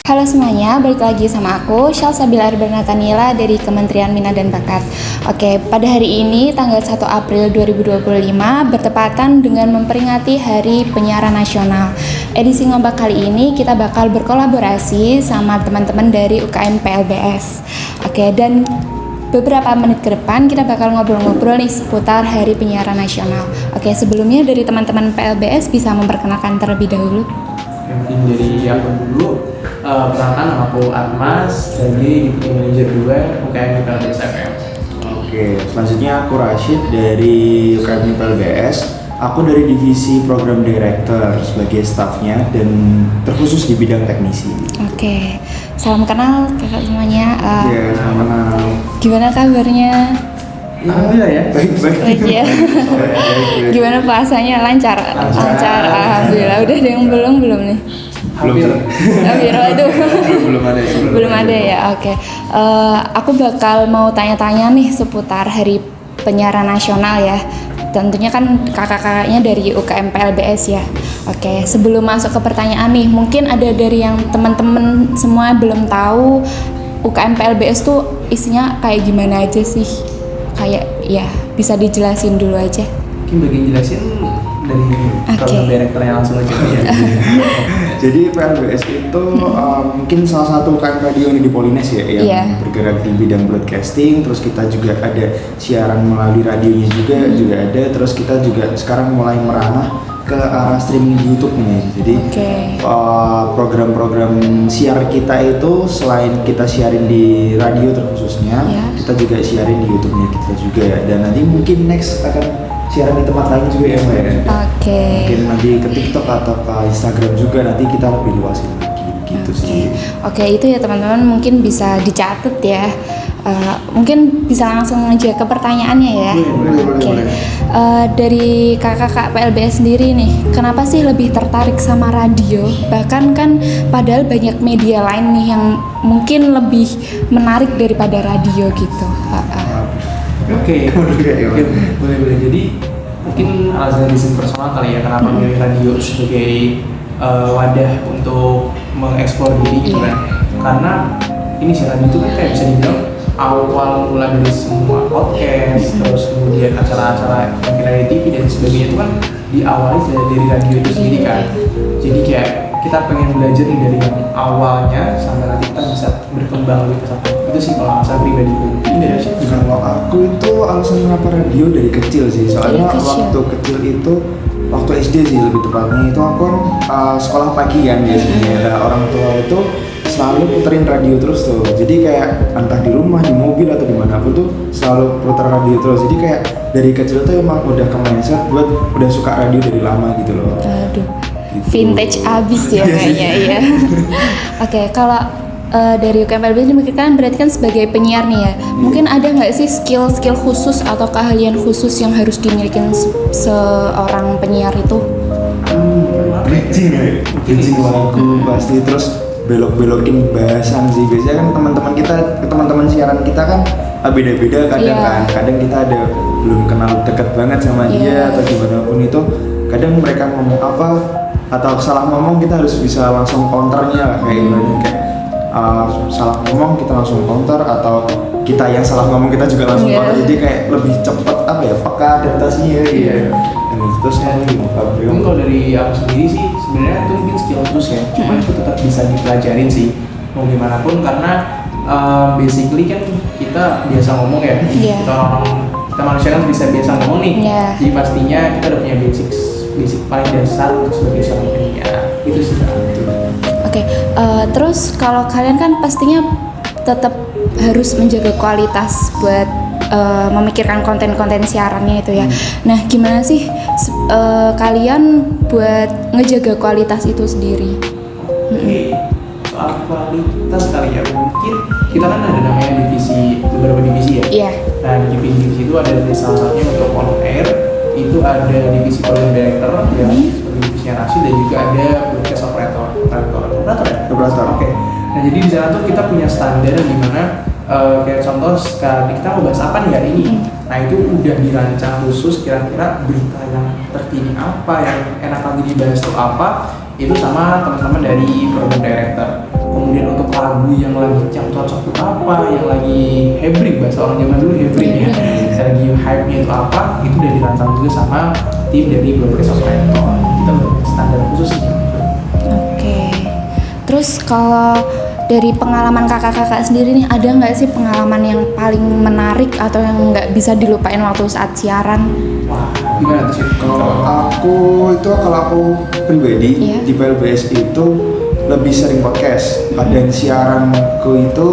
Halo semuanya, balik lagi sama aku, Syalsabila Nathaniela dari Kementerian Minat dan Bakat. Oke, pada hari ini tanggal 1 April 2025 bertepatan dengan memperingati Hari Penyiaran Nasional. Edisi Ngombak kali ini kita bakal berkolaborasi sama teman-teman dari UKM PLBS. Oke, dan beberapa menit ke depan kita bakal ngobrol-ngobrol nih seputar Hari Penyiaran Nasional. Oke, sebelumnya dari teman-teman PLBS bisa memperkenalkan terlebih dahulu. Mungkin dari aku dulu, perkenalkan nama aku Atmas, dari Deputy Manager 2 UKM PLBS FM. Oke, selanjutnya aku Rashid dari UKM PLBS. Aku dari divisi Program Director sebagai staffnya dan terkhusus di bidang teknisi. Oke, salam kenal kakak semuanya. Iya, salam kenal. Gimana kabarnya? Alhamdulillah ya. Baik. Iya. Gimana puasanya? Lancar. Alhamdulillah. Udah ada yang belum nih? Hampir. Waduh. Belum ada. Belum ada ya. Oke. Aku bakal mau tanya-tanya nih seputar Hari Penyiaran Nasional ya. Tentunya kan kakak-kakaknya dari UKM PLBS ya. Oke, sebelum masuk ke pertanyaan nih, mungkin ada dari yang teman-teman semua belum tahu UKM PLBS tuh isinya kayak gimana aja sih? Kayak ya bisa dijelasin dulu aja. Mungkin bagian jelasin dari Program Directornya langsung aja ya. Jadi PLBS itu mungkin salah satu UKM radio di Polines ya yang bergerak di bidang broadcasting. Terus kita juga ada siaran melalui radionya juga ada. Terus kita juga sekarang mulai merambah ke arah streaming di YouTube nih. Jadi program-program siar kita itu selain kita siarin di radio terkhususnya, kita juga siarin di YouTube-nya kita juga ya. Dan nanti mungkin next akan siaran di tempat lain juga ya Mbak ya. Oke. Mungkin nanti ke TikTok atau ke Instagram juga, nanti kita lebih luasin lagi gitu sih. Oke, itu ya teman-teman mungkin bisa dicatat ya. Mungkin bisa langsung aja ke pertanyaannya ya. Oke. Dari kakak-kakak PLBS sendiri nih, kenapa sih lebih tertarik sama radio? Bahkan kan padahal banyak media lain nih yang mungkin lebih menarik daripada radio gitu. Oke, boleh. Jadi mungkin alasan dari sisi personal kali ya, kenapa milih radio sebagai wadah untuk mengeksplor diri gitu kan. Karena ini sih radio itu kan kayak bisa dibilang awal mula dari semua podcast, terus kemudian acara-acara mungkin dari TV dan sebagainya itu kan diawali dari radio itu sendiri kan. Jadi kayak kita pengen belajar nih dari yang awalnya sampai nanti kita bisa berkembang lebih ke sana. Itu sih kalau alasan pribadi gue. Ini dari siapa? Kalau aku itu alasan kenapa radio dari kecil sih, soalnya waktu kecil itu waktu SD sih lebih tepatnya itu aku kan sekolah pagi kan biasanya. Nah, orang tua itu selalu puterin radio terus tuh, jadi kayak entah di rumah, di mobil atau dimanapun tuh selalu puter radio terus. Jadi kayak dari kecil tuh emang udah ke mindset buat udah suka radio dari lama gitu loh. Aduh, gitu. Vintage abis ya kayaknya ya. Oke, kalau dari UKM PLBS ini kan berarti kan sebagai penyiar nih ya. Mungkin ada nggak sih skill khusus atau keahlian khusus yang harus dimiliki seorang penyiar itu? Bridging lagu pasti, terus belok-belokin bahasan sih. Biasanya kan teman-teman siaran kita kan beda-beda kadang kan. Kadang kita ada belum kenal dekat banget sama dia atau gimana pun itu. Kadang mereka ngomong apa atau salah ngomong kita harus bisa langsung counternya kayak gimana kayak salah ngomong kita langsung counter atau kita yang salah ngomong kita juga langsung counter. Jadi kayak lebih cepat peka adaptasinya gitu. Terus mungkin kalau dari aku sendiri sih sebenarnya itu mungkin skill khusus ya, cuma itu tetap bisa dipelajarin sih mau gimana pun, karena basically kan kita biasa ngomong ya, kita manusia kan bisa biasa ngomong nih, jadi pastinya kita udah punya basic paling dasar sebagai seorang penyiar itu sih. Oke, terus kalau kalian kan pastinya tetap harus menjaga kualitas buat memikirkan konten-konten siarannya itu ya. Nah, gimana sih kalian buat ngejaga kualitas itu sendiri? Soal kualitas kali ya, mungkin kita kan ada namanya beberapa divisi ya. Iya. Nah, di divisi itu ada salah satunya untuk on air, itu ada divisi program director ya, sebagai divisinya Rashid, dan juga ada broadcast operator ya. Oke. Nah, jadi di sana tuh kita punya standar di mana kayak contoh kita mau bahas apa nih hari ini. Nah, itu udah dirancang khusus kira-kira berita yang terkini apa, yang enak lagi dibahas tuh apa, itu sama teman-teman dari program director. kemudian untuk lagu yang cocok itu apa, yang lagi hybrid, bahasa orang zaman dulu hybrid ya, yang lagi hype-nya itu apa, itu udah dirancang juga sama tim dari Broadcast Operator. Kita udah standar khususnya. Oke. Terus kalau dari pengalaman kakak-kakak sendiri nih, ada nggak sih pengalaman yang paling menarik atau yang nggak bisa dilupain waktu saat siaran? Wah, gimana tuh sih? Kalau aku pribadi di PLBS itu lebih sering podcast. Dan siaranku itu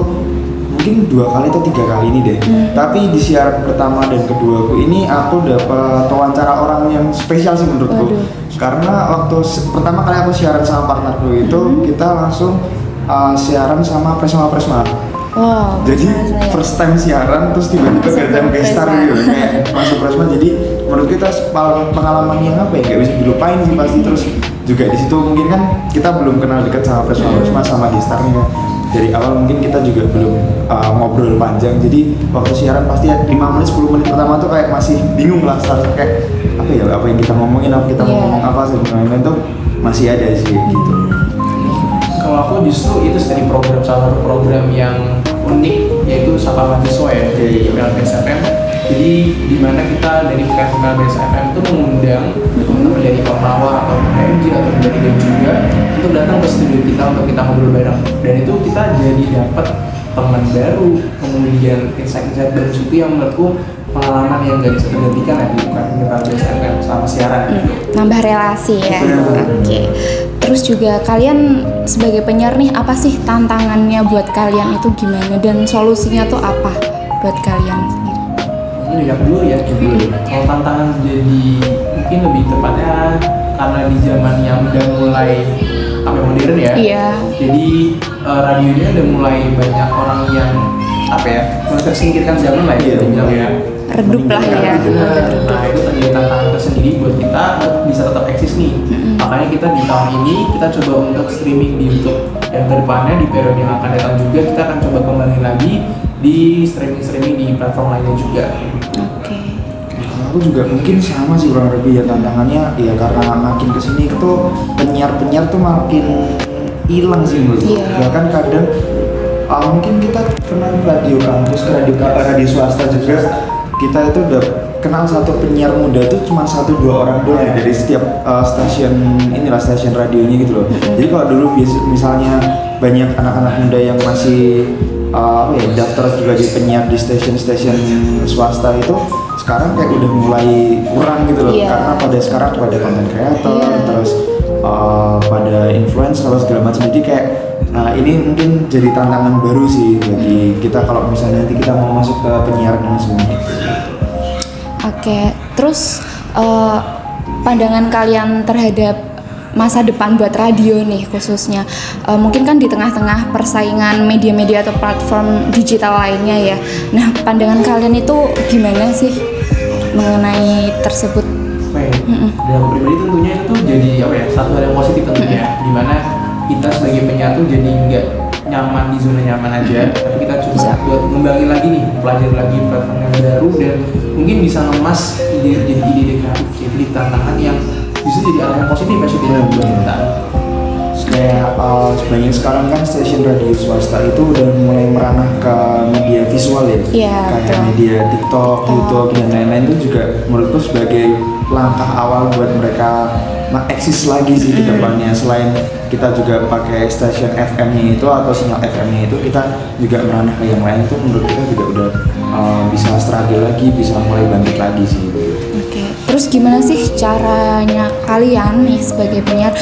mungkin 2 kali atau 3 kali ini deh. Tapi di siaran pertama dan keduaku ini aku dapat wawancara orang yang spesial sih menurutku. Karena waktu pertama kali aku siaran sama partnerku itu kita langsung siaran sama Presma. Wow. Jadi first time siaran terus tiba-tiba gantian guest star gitu kayak masuk Presma. Jadi menurut kita pengalaman yang apa ya, nggak bisa dilupain sih pasti. Terus juga di situ mungkin kan kita belum kenal dekat sama Presma sama guest starnya. Dari awal mungkin kita juga belum ngobrol panjang. Jadi waktu siaran pasti 5 menit 10 menit pertama tuh kayak masih bingung lah, kayak apa yang kita ngomongin, mau ngomong apa sih, lain-lain tuh masih ada sih gitu. Kalau aku justru itu dari salah satu program yang unik, yaitu Sapa Mahasiswa ya dari PLBS FM. Jadi di mana kita dari PLBS FM itu mengundang teman-teman dari Ormawa atau HMJ atau dari BEM juga untuk datang ke studio kita untuk kita ngobrol bareng. Dan itu kita jadi dapat teman baru, kemudian insight-insight baru itu yang menurutku pengalaman yang gak bisa tergantikan ya di PLBS FM sama siaran gitu. Nambah relasi ya. Oke. Terus juga kalian sebagai penyiar nih, apa sih tantangannya buat kalian itu gimana, dan solusinya tuh apa buat kalian sendiri? Ini aku dulu ya. Kalau tantangan jadi mungkin lebih tepatnya karena di zaman yang udah mulai modern ya. Iya. Jadi radionya udah mulai banyak orang yang mulai tersingkirkan zaman lah ya, bilang ya. Redup lah ya. Nah itu menjadi tantangan tersendiri buat kita bisa tetap eksis nih. Makanya kita di tahun ini kita coba untuk streaming di YouTube, dan kedepannya di periode yang akan datang juga kita akan coba kembali lagi di streaming di platform lainnya juga. Oke. Aku juga mungkin sama sih kurang lebih ya, tantangannya ya karena makin kesini itu penyiar tuh makin hilang sih menurutku. Bahkan kadang mungkin kita pernah radio kampus ke radio swasta juga, kita itu udah kenal satu penyiar muda tuh cuma 1-2 orang doang dari setiap stasiun radionya gitu loh. Jadi kalau dulu misalnya banyak anak-anak muda yang masih daftar juga di penyiar di stasiun swasta itu, sekarang kayak udah mulai kurang gitu loh. Karena sekarang pada content creator, terus pada influencer segala macam. Jadi kayak ini mungkin jadi tantangan baru sih bagi kita kalau misalnya nanti kita mau masuk ke penyiaran ini semuanya. Oke, terus pandangan kalian terhadap masa depan buat radio nih khususnya, mungkin kan di tengah-tengah persaingan media-media atau platform digital lainnya ya. Nah, pandangan kalian itu gimana sih mengenai tersebut? Dan aku pribadi tentunya itu tuh jadi satu hal yang positif tentunya, dimana kita sebagai penyiar tuh jadi nggak nyaman di zona nyaman aja, tapi kita coba buat ngembangin lagi nih, pelajari lagi platform yang baru, dan mungkin bisa ngemas ide kreatif, jadi tantangan yang justru jadi hal yang positif ya buat kita. Kayak sebenarnya sekarang kan stasiun radio swasta itu udah mulai meranah ke media visual ya, kayak media TikTok, YouTube dan lain-lain. Itu juga menurutku sebagai langkah awal buat mereka eksis lagi sih ke depannya. Selain kita juga pakai stasiun FM-nya itu atau sinyal FM-nya itu, kita juga meranah ke yang lain. Itu menurut kita juga udah bisa struggle lagi, bisa mulai bangkit lagi sih. Oke, terus gimana sih caranya kalian nih sebagai penyiar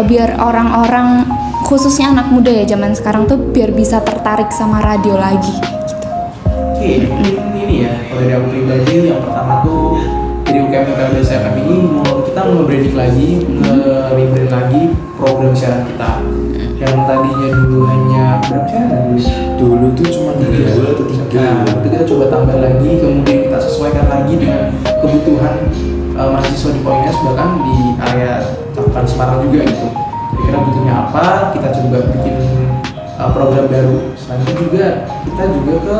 biar orang-orang khususnya anak muda ya zaman sekarang tuh biar bisa tertarik sama radio lagi gitu? Oke, ini ya kalau dari aku pribadi yang pertama tuh dari UKM PLBS FM ini kita nge-branding lagi, nge-rebrand lagi program siaran kita. Yang tadinya dulu hanya berapa siaran dulu tuh cuma 2 atau 3. Itu kita coba tambah lagi, kemudian kita sesuaikan lagi dengan kebutuhan mahasiswa di Poines, bahkan di area Cakupan Semarang juga gitu. Kira-kira butuhnya apa, kita coba bikin program baru. Selain itu juga kita juga ke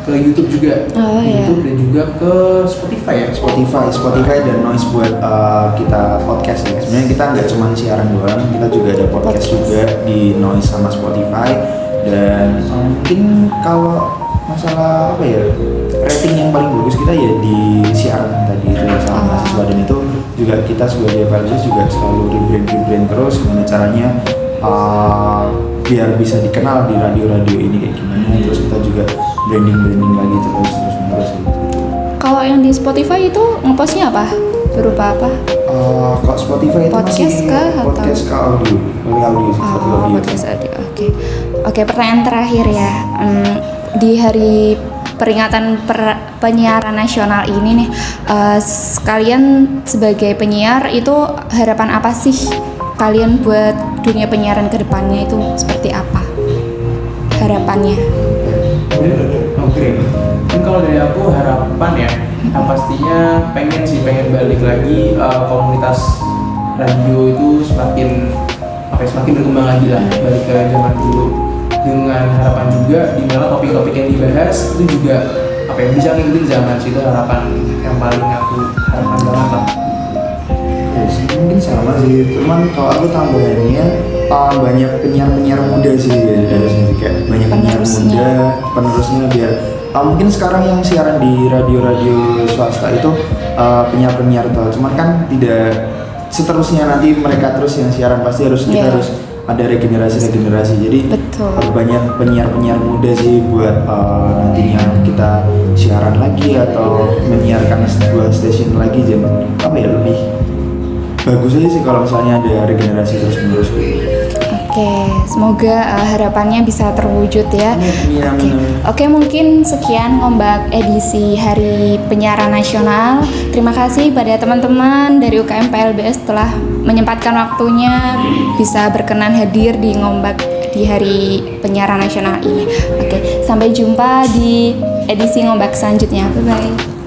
ke YouTube juga, Oh, iya. YouTube dan juga ke Spotify ya. Spotify dan Noise buat kita podcast ya. Sebenarnya kita nggak cuma siaran doang, kita juga ada podcast juga di Noise sama Spotify. Dan mungkin kalau masalah apa ya, rating yang paling bagus kita ya di siaran tadi itu sama mahasiswa, dan itu juga kita sebagai Valsis juga selalu rebrand terus gimana caranya biar bisa dikenal di radio-radio ini kayak gimana, terus kita juga branding lagi terus menerus gitu. Kalau yang di Spotify itu ngepostnya apa? Berupa apa? Kalau Spotify itu Podcast masih kah, atau? podcast ke audio, seperti audio sih, seperti audio. Podcast audio. Oke, pertanyaan terakhir ya. Di hari peringatan penyiaran nasional ini nih, kalian sebagai penyiar itu harapan apa sih kalian buat dunia penyiaran ke depannya itu seperti apa? Harapannya? Oke. Mungkin kalau dari aku harapan ya, yang pastinya pengen balik lagi komunitas radio itu semakin berkembang lagi lah, balik ke zaman dulu, dengan harapan juga di mana topik-topik yang dibahas itu juga bisa ngikutin zaman sih. Itu harapan yang paling aku harapkan banget lah. Mungkin sama sih, cuman kalau aku tambahannya banyak penyiar muda sih dari kayak banyak penyiar muda penerusnya, biar mungkin sekarang yang siaran di radio-radio swasta itu penyiar tuh, cuman kan tidak seterusnya nanti mereka terus yang siaran, pasti kita harus ada regenerasi, jadi Betul. banyak penyiar muda sih buat nantinya kita siaran lagi atau menyiarkan sebuah stasiun lagi, jadi lebih bagus aja sih kalau misalnya ada regenerasi terus menerus gitu. Oke, semoga harapannya bisa terwujud ya. Oke, mungkin sekian Ngombak edisi Hari Penyiaran Nasional. Terima kasih pada teman-teman dari UKM PLBS telah menyempatkan waktunya bisa berkenan hadir di Ngombak di Hari Penyiaran Nasional ini. Oke, sampai jumpa di edisi Ngombak selanjutnya. Bye-bye.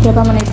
Berapa menit?